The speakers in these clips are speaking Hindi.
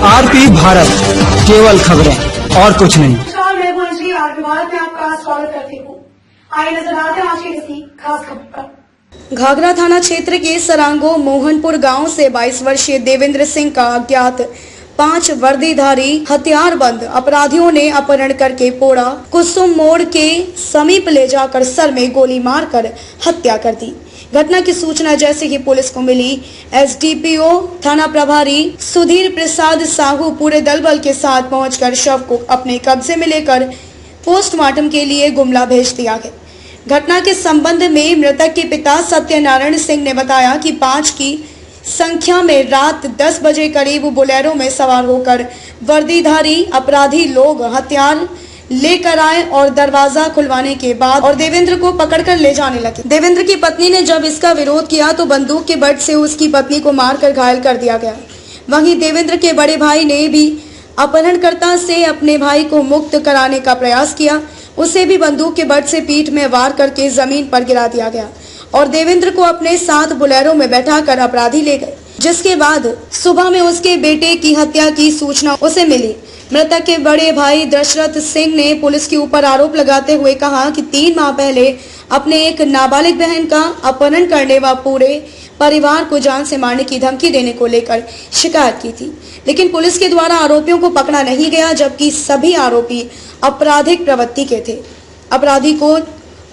आरपी भारत, केवल खबरें और कुछ नहीं। नमस्कार, मैं भुवनेश्वरी आरपी भारत में आपका स्वागत करती हूँ। आइए नजर डालते हैं आज की किसी खास खबर पर। घाघरा थाना क्षेत्र के सरांगो मोहनपुर गांव से 22 वर्षीय देवेंद्र सिंह का अज्ञात 5 वर्दीधारी हथियारबंद अपराधियों ने अपहरण करके पोड़ा कुसुम मोड़ के समीप ले जाकर सर में गोली मारकर हत्या कर दी। घटना की सूचना जैसे ही पुलिस को मिली, एसडीपीओ थाना प्रभारी सुधीर प्रसाद साहू पूरे दल बल के साथ पहुंचकर शव को अपने कब्जे में लेकर पोस्टमार्टम के लिए गुमला भेज दिया गया। घटना के संबंध में मृतक के पिता सत्यनारायण सिंह ने बताया कि 5 की संख्या में रात 10 बजे करीब बोलेरो में सवार होकर वर्दीधारी अपराधी लोग हथियार लेकर आए और दरवाजा खुलवाने के बाद और देवेंद्र को पकड़कर ले जाने लगे। देवेंद्र की पत्नी ने जब इसका विरोध किया तो बंदूक के बट से उसकी पत्नी को मारकर घायल कर दिया गया। वहीं देवेंद्र के बड़े भाई ने भी अपहरणकर्ता से अपने भाई को मुक्त कराने का प्रयास किया। उसे भी बंदूक के बट से पीठ में वार करके जमीन पर गिरा दिया गया और देवेंद्र को अपने साथ बोलेरो में बैठाकर अपराधी ले गए, जिसके बाद सुबह में उसके बेटे की हत्या की सूचना उसे मिली। मृतक के बड़े भाई दशरथ सिंह ने पुलिस के ऊपर आरोप लगाते हुए कहा कि 3 माह पहले अपने एक नाबालिग बहन का अपहरण करने व पूरे परिवार को जान से मारने की धमकी देने को लेकर शिकायत की थी, लेकिन पुलिस के द्वारा आरोपियों को पकड़ा नहीं गया, जबकि सभी आरोपी आपराधिक प्रवृत्ति के थे। अपराधी को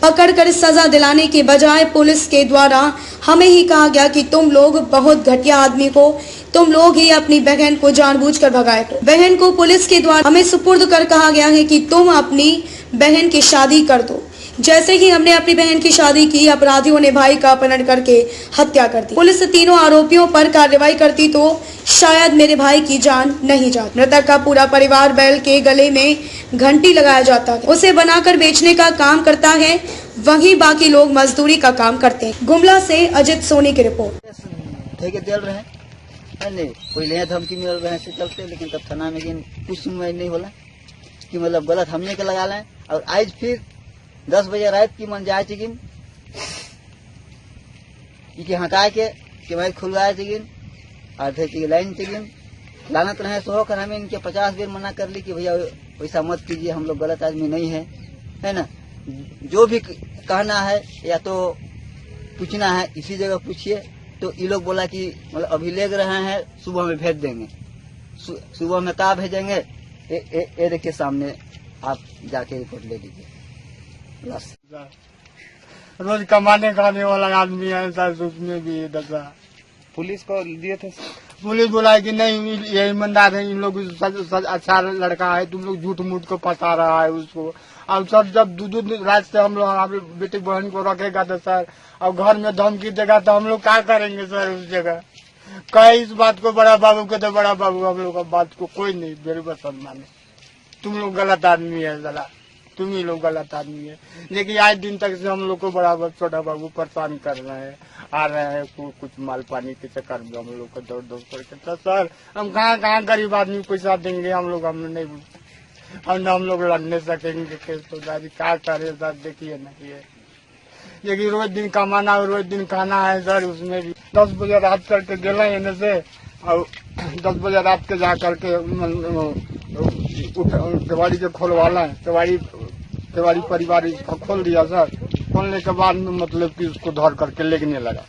पकड़कर सजा दिलाने के बजाय पुलिस के द्वारा हमें ही कहा गया कि तुम लोग बहुत घटिया आदमी को, तुम लोग ही अपनी बहन को जानबूझकर भगाए। बहन को पुलिस के द्वारा हमें सुपुर्द कर कहा गया है कि तुम अपनी बहन की शादी कर दो। जैसे ही हमने अपनी बहन की शादी की, अपराधियों ने भाई का अपहरण करके हत्या कर दी। पुलिस तीनों आरोपियों पर कार्रवाई करती तो शायद मेरे भाई की जान नहीं जाती। मृतक का पूरा परिवार बैल के गले में घंटी लगाया जाता है, उसे बनाकर बेचने का काम करता है, वहीं बाकी लोग मजदूरी का काम करते हैं। गुमला से अजित सोनी की रिपोर्ट। ठेके चल रहे हैं नहीं, कोई ले धमकी मिल रहे से चलते, लेकिन तब थाना में कुछ सुनवाई नहीं होला कि मतलब गलत हमने के लगा लें। और आज फिर 10 बजे रात की मन जाए चिकिन कि हटाए के भाई खुलवाए चिकिन और फिर लाइन चिकिन लानत रहे सो कर हमें इनके 50 बेर मना कर ली कि भैया वैसा मत कीजिए, हम लोग गलत आदमी नहीं है ना। जो भी कहना है या तो पूछना है इसी जगह पूछिए। तो ये लोग बोला कि मतलब अभी ले रहे हैं, सुबह में भेज देंगे। सुबह में कहाँ भेजेंगे ये देखिए सामने, आप जाके रिपोर्ट ले लीजिए। रोज कमाने खाने वाला आदमी है सर, उसमें भी दशा। पुलिस को दिए थे, पुलिस बोला है कि नहीं ये ईमानदार है, इन लोग अच्छा लड़का है, तुम लोग झूठ मूठ को फंसा रहा है उसको। अब सर जब दो रात से हम लोग हमारे बेटी बहन को रखेगा तो सर, अब घर में धमकी देगा तो हम लोग क्या करेंगे सर उस जगह। कहे इस बात को बड़ा बाबू को, तो बड़ा बाबू हम लोग का बात को कोई नहीं मेरे पसंद माने। तुम लोग गलत आदमी है जरा, तुम ही लोग गलत आदमी है। लेकिन आज दिन तक से हम लोग को बड़ा छोटा बाबू परेशान कर रहे हैं, आ रहे हैं कुछ माल पानी के चक्कर में हम लोग को दौड़ दौड़ करके। तो सर हम कहाँ गरीब आदमी पैसा देंगे, हम लोग नहीं हम लोग लड़ नहीं सकेंगे केस तो दादी क्या करे सर। देखिए ना ये रोज दिन कमाना और रोज दिन खाना है सर। उसमें भी 10 बजे रात करके गेला एने से, और 10 बजे रात के जा करके केवाड़ी के खोलवाला है, केवाड़ी परिवार इसका खोल दिया सर। खोलने के बाद में मतलब कि उसको धर करके लेगने लगा।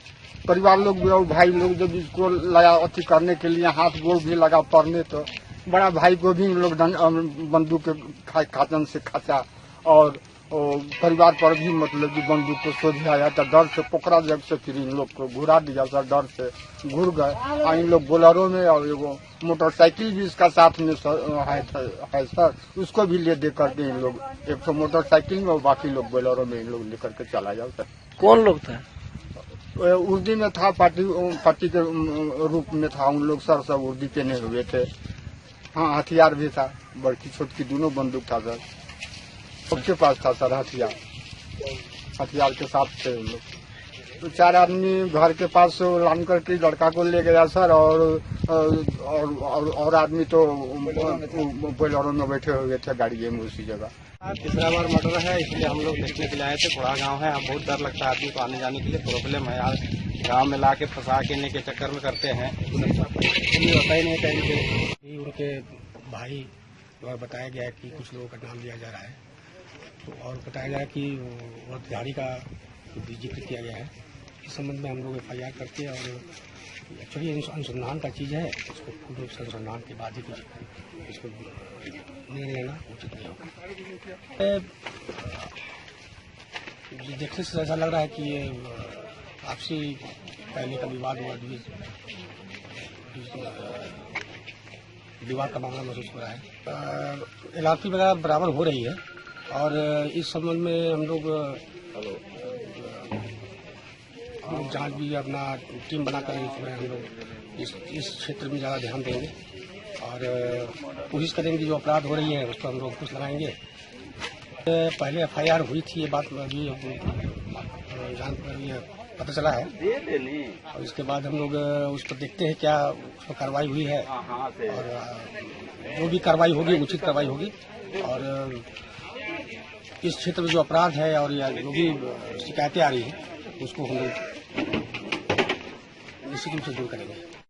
परिवार लोग भी और भाई लोग जब इसको लगा अति करने के लिए हाथ गोड़ भी लगा पड़ने, तो बड़ा भाई को भी लोग बंदूक के खातन से खचा और परिवार पर भी मतलब कि बंदूक को सोझे आया। तो डर से पोखरा जग से फिर इन लोग को घुरा दिया सर, डर से घुर गए। और इन लोग बोलेरो में और एगो मोटरसाइकिल भी इसका साथ में है सर, उसको भी ले दे करके इन लोग 100 मोटरसाइकिल में और बाकी लोग बोलेरो में इन लोग लेकर के चला जाओ सर। कौन लोग था? उर्दी में था, पार्टी के रूप में था उन लोग सर, सब उर्दी पहने हुए थे। हाँ हथियार भी था, बड़की छोटकी दोनों बंदूक था सर, सबके पास था सर हथियार के साथ थे उन लोग। तो 4 आदमी घर के पास लान करके लड़का को ले गया सर, और और आदमी तो बोलेरो में बैठे हुए थे गाड़ी में उसी जगह। तीसरा बार मर्डर है, इसलिए हम लोग देखने के लिए आए थे। बड़ा गांव है, यहाँ बहुत डर लगता है आदमी को आने जाने के लिए। प्रॉब्लम है यार, गांव में ला के फंसा के के चक्कर में करते हैं, होता ही नहीं टाइम पे। उनके भाई द्वारा बताया गया है कि कुछ लोगों का नाम लिया जा रहा है, तो और बताया गया है कि वो दिहाड़ी का जिक्र किया गया है। इस संबंध में हम लोग FIR करके, और एक्चुअली अनुसंधान का चीज़ है, इसको पूर्ण रूप से अनुसंधान के बाद ही कुछ इसको निर्णय लेना उचित नहीं होगा। देखने से ऐसा लग रहा है कि ये आपसी पहले का विवाद हुआ, विवाद का मामला महसूस हो रहा है। LRP वगैरह बराबर हो रही है, और इस संबंध में हम लोग जांच भी अपना टीम बनाकर इसमें हम लोग इस क्षेत्र में ज़्यादा ध्यान देंगे, और कोशिश करेंगे जो अपराध हो रही है उस पर हम लोग अंकुश लगाएंगे। पहले FIR हुई थी, ये बात अभी पता चला है, और इसके बाद हम लोग उस पर देखते हैं क्या उस पर कार्रवाई हुई है, और जो भी कार्रवाई होगी उचित कार्रवाई होगी। और इस क्षेत्र में जो अपराध है और या जो भी शिकायतें आ रही हैं उसको हम लोग निश्चित रूप से दूर करेंगे।